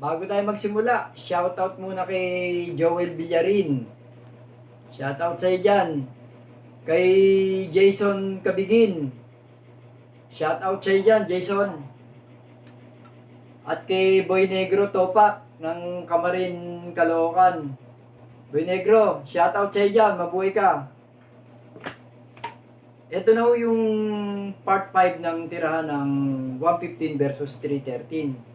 Bago tayo magsimula, shoutout muna kay Joel Villarin. Shoutout sa dyan. Kay Jason Kabigin. Shoutout sa dyan, Jason. At kay Boy Negro Topak ng Kamarin, Caloocan. Boy Negro, shoutout sa dyan, mabuhay ka. Ito na ho yung part 5 ng tirahan ng 115 versus 313.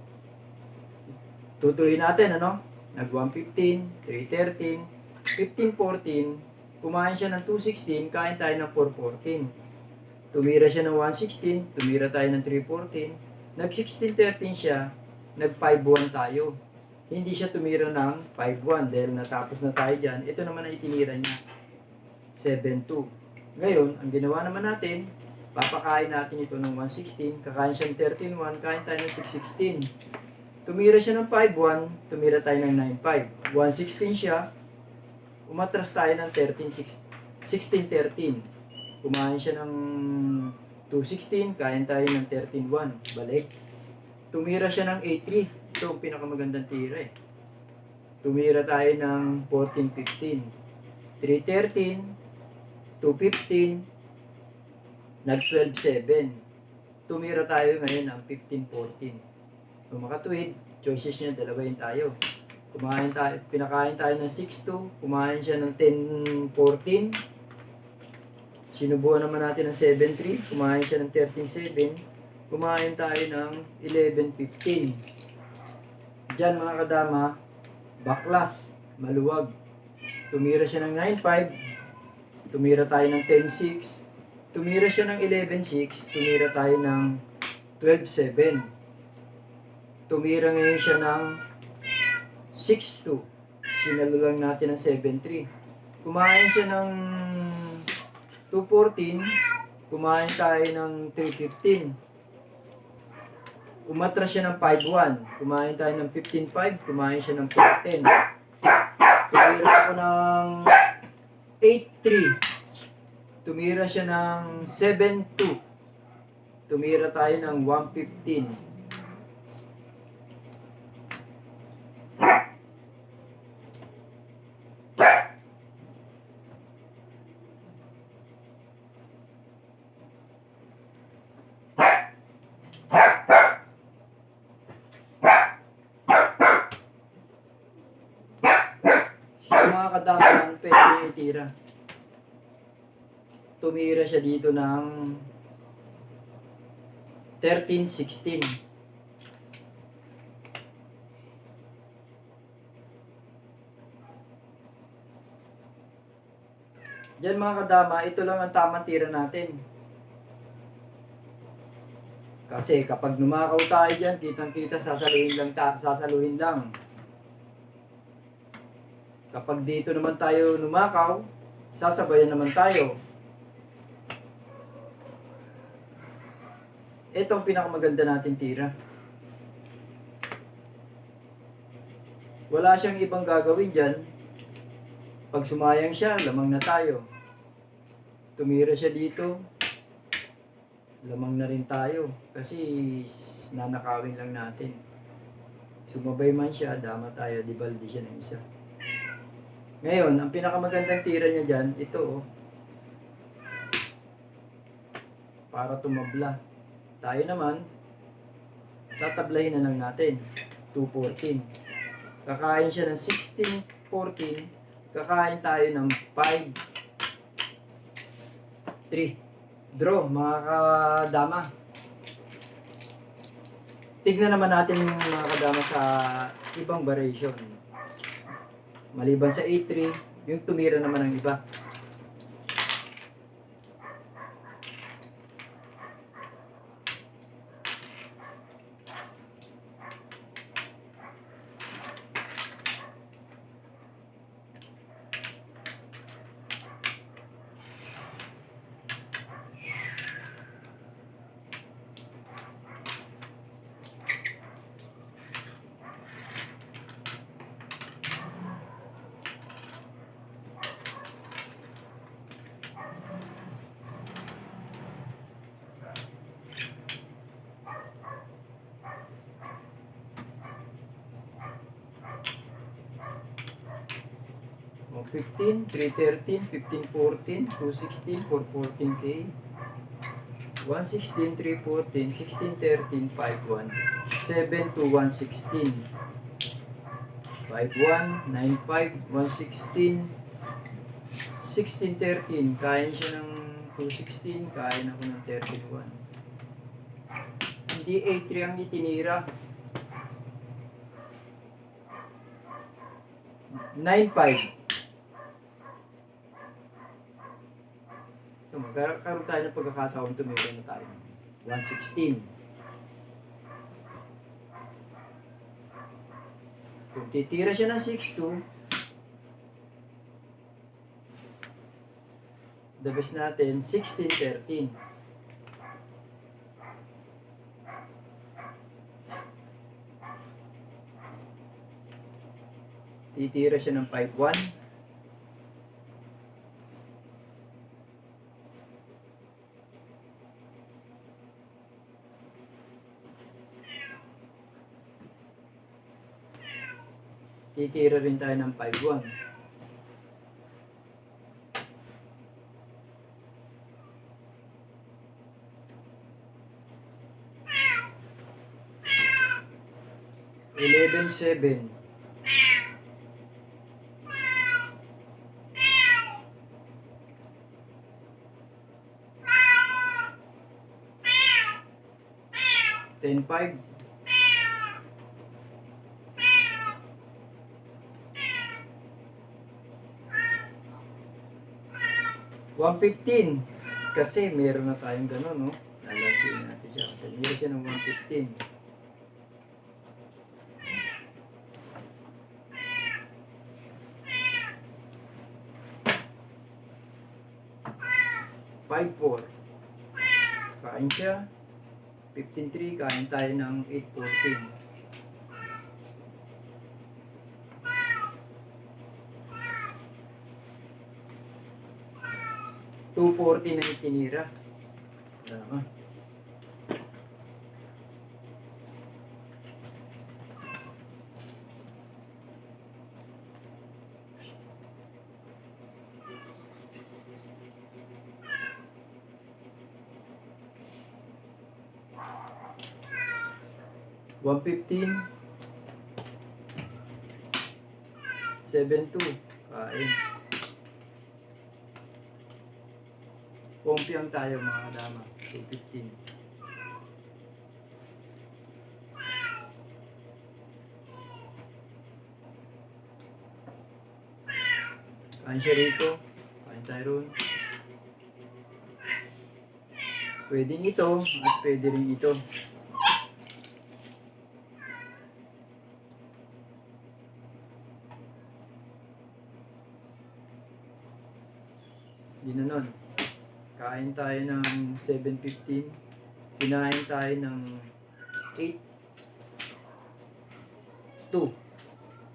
Tutuloy natin, ano? Nag 115, 313, 1514, kumain siya ng 216, kain tayo ng 414. Tumira siya ng 116, tumira tayo ng 314. Nag 1613 siya, nag 51 tayo. Hindi siya tumira ng 51 dahil natapos na tayo dyan. Ito naman ang itinira niya, 72. Ngayon, ang ginawa naman natin, papakain natin ito ng 116, kakain siya ng 13.1, kain tayo ng 616. Tumira siya ng 5.1, tumira tayo ng 9.5. 116 siya, umatras tayo ng 16.13. Kumain siya ng 216, kain tayo ng 13.1. Balik. Tumira siya ng 8.3. Ito ang pinakamagandang tira eh. Tumira tayo ng 14.15. 3.13, 2.15, nag 12.7. Tumira tayo ngayon ng 15.14. Kung makatuwid, choices niya, dalawain tayo. Kumain tayo, pinakain tayo ng 6.2, kumain siya ng 10.14. Sinubuan naman natin ng 7.3, kumain siya ng 13.7. Kumain tayo ng 11.15. Diyan mga kadama, baklas, maluwag. Tumira siya ng 9.5. Tumira tayo ng 10.6, tumira siya ng 11.6, tumira tayo ng 12.7. Tumira ngayon siya ng 6.2, sinalo lang natin ng 7.3. Kumain siya ng 2.14, kumain tayo ng 3.15. Umatras siya ng 5.1, kumain tayo ng 15.5, kumain siya ng 4.10. Tumira ako ng 8.3. Tumira siya ng 7.2. Tumira tayo ng 1.15. Mga kadama, pwede niya itira. Tumira siya dito ng 13.16. Diyan mga kadama, ito lang ang tamang tira natin. Kasi kapag numakaw tayo dyan, kitang-kita sasaluhin lang. Kapag dito naman tayo numakaw, sasabayan naman tayo. Ito ang pinakamaganda natin tira. Wala siyang ibang gagawin dyan. Pag sumayang siya, lamang na tayo. Tumira siya dito, lamang na rin tayo. Kasi nanakawin lang natin. Sumabay man siya, dama tayo, di baldi siya ng isa. Ngayon, ang pinakamagandang tira niya dyan, ito oh. Para tumabla. Tayo naman, tatablahin na lang natin. 2.14. Kakain siya ng 16.14. Kakain tayo ng 5.3. Draw, mga kadama. Tignan naman natin mga kadama sa ibang variation. Maliban sa 8.3, yung tumira naman ang iba. 115, 313, 1514, 216, 414K. 116, 314, 1613, 51. 7 to 116. 51, 95, 116, 1613. Kaya siya ng 216, kaya na ko ng 131. Hindi A3 ang itinira. 95. So, magkakaroon tayo ng pagkakataon tumira na tayo. 116. Kung titira siya ng 62, the best natin, 1613. Titira siya ng 51. Titira rin tayo ng 51. $11.7. $10.5. 115. Kasi meron na tayong gano'n, no? Lalansin natin siya. Meron siya ng 115. $5.4. Kain siya. 15.3. Kain tayo ng 8.14. $2.40 na itinira. Tama. $115. 7.2. Kain. Pompiang tayo mga kadama. 215. Kain siya rito. Kain tayo ron. Pwedeng ito at pwede rin ito. Ginanon. Kain tayo ng 7.15. Kinain tayo ng 8.2.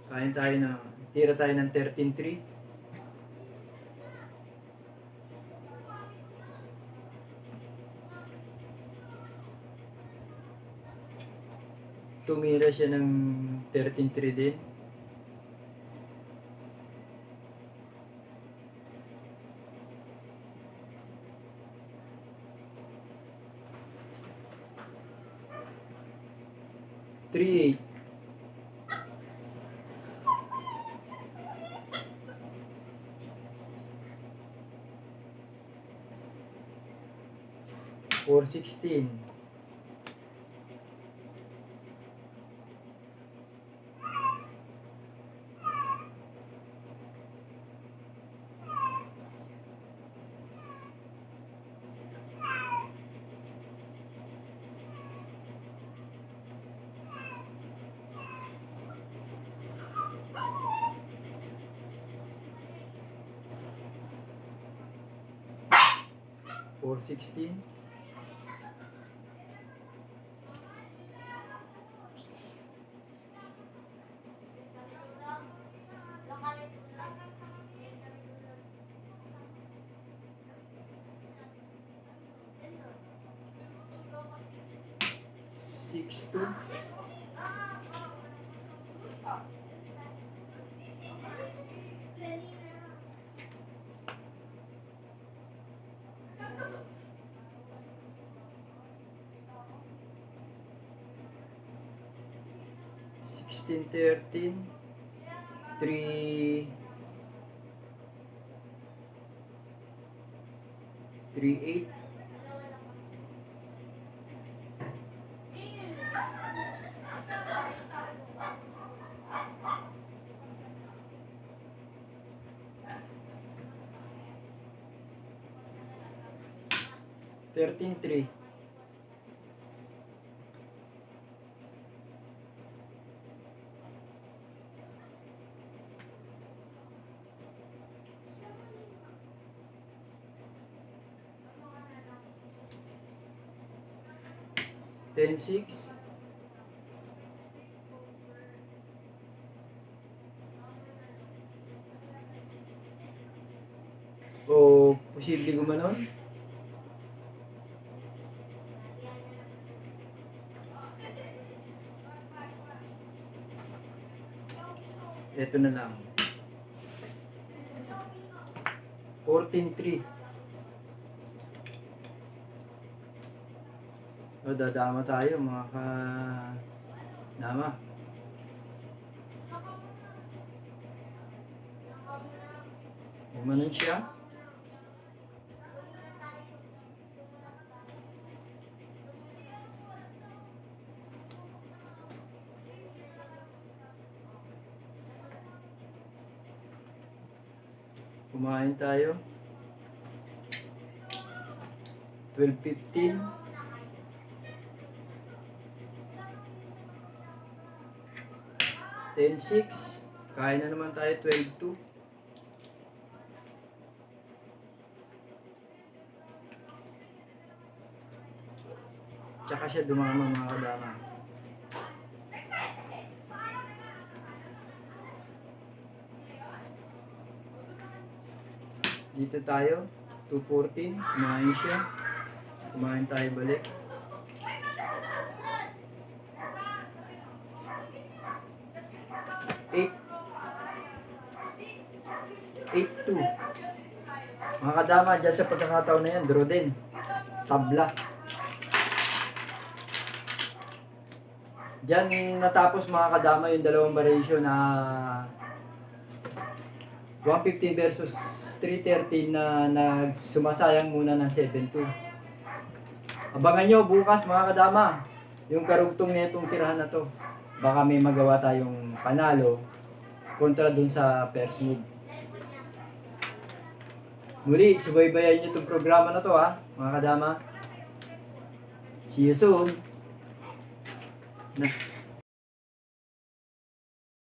Kain tayo ng, tira tayo ng 13.3. Tumira siya ng 13.3 din. $3.8. $4.16. $4.16. $6.2. 16, 13, 3, 3, 8, 13, 3. Ten, 6. O posible gumanon? Ito na lang. 14-3. O, dadama tayo mga ka-dama. Gumanon siya. Kumain tayo. 12-15. 10-6. Kain na naman tayo 12-2. Tsaka siya dumama mga kadama. Dito tayo, 2-14, kumain siya. Kumain tayo balik. 8-2. Mga kadama, dyan sa pagkakataon na yan, draw din. Tabla. Dyan natapos mga kadama yung dalawang variation na 150 versus 313 na nagsumasayang muna ng 7-2. Abangan nyo bukas mga kadama yung karugtong na itong sirahan na to. Baka may magawa tayong panalo kontra dun sa first move. Muli, subaybayan nyo itong programa na to ha, mga kadama. See you soon.